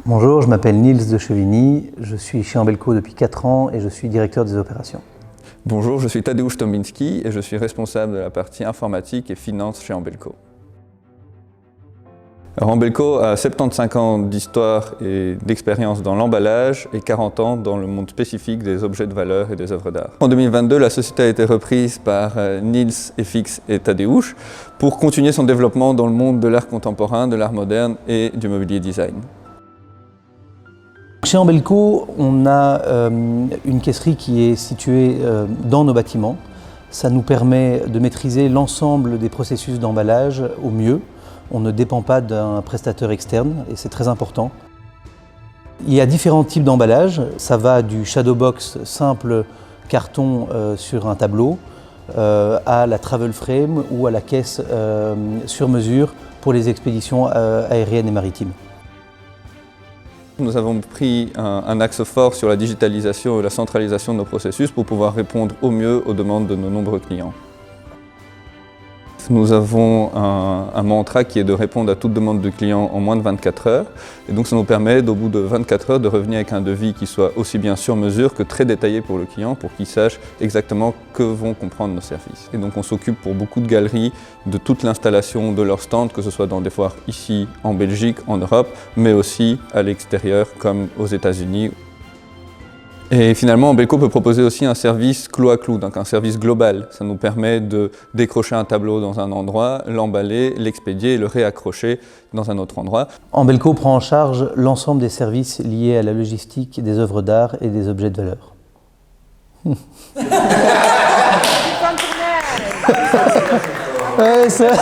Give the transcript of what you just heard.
Bonjour, je m'appelle Niels de Chevigny, je suis chez Ambelco depuis 4 ans et je suis directeur des opérations. Bonjour, je suis Tadeusz Tombinski et je suis responsable de la partie informatique et finance chez Ambelco. Alors, Ambelco a 75 ans d'histoire et d'expérience dans l'emballage et 40 ans dans le monde spécifique des objets de valeur et des œuvres d'art. En 2022, la société a été reprise par Niels, FX et Tadeusz pour continuer son développement dans le monde de l'art contemporain, de l'art moderne et du mobilier design. Chez Ambelco, on a une caisserie qui est située dans nos bâtiments. Ça nous permet de maîtriser l'ensemble des processus d'emballage au mieux. On ne dépend pas d'un prestataire externe et c'est très important. Il y a différents types d'emballage. Ça va du shadow box simple carton sur un tableau à la travel frame ou à la caisse sur mesure pour les expéditions aériennes et maritimes. Nous avons pris un axe fort sur la digitalisation et la centralisation de nos processus pour pouvoir répondre au mieux aux demandes de nos nombreux clients. Nous avons un mantra qui est de répondre à toute demande de client en moins de 24 heures. Et donc ça nous permet, au bout de 24 heures, de revenir avec un devis qui soit aussi bien sur mesure que très détaillé pour le client, pour qu'il sache exactement que vont comprendre nos services. Et donc on s'occupe pour beaucoup de galeries de toute l'installation de leur stand, que ce soit dans des foires ici en Belgique, en Europe, mais aussi à l'extérieur, comme aux États-Unis. Et finalement, Ambelco peut proposer aussi un service clou à clou, donc un service global. Ça nous permet de décrocher un tableau dans un endroit, l'emballer, l'expédier et le réaccrocher dans un autre endroit. Ambelco prend en charge l'ensemble des services liés à la logistique des œuvres d'art et des objets de valeur. Ouais, ça...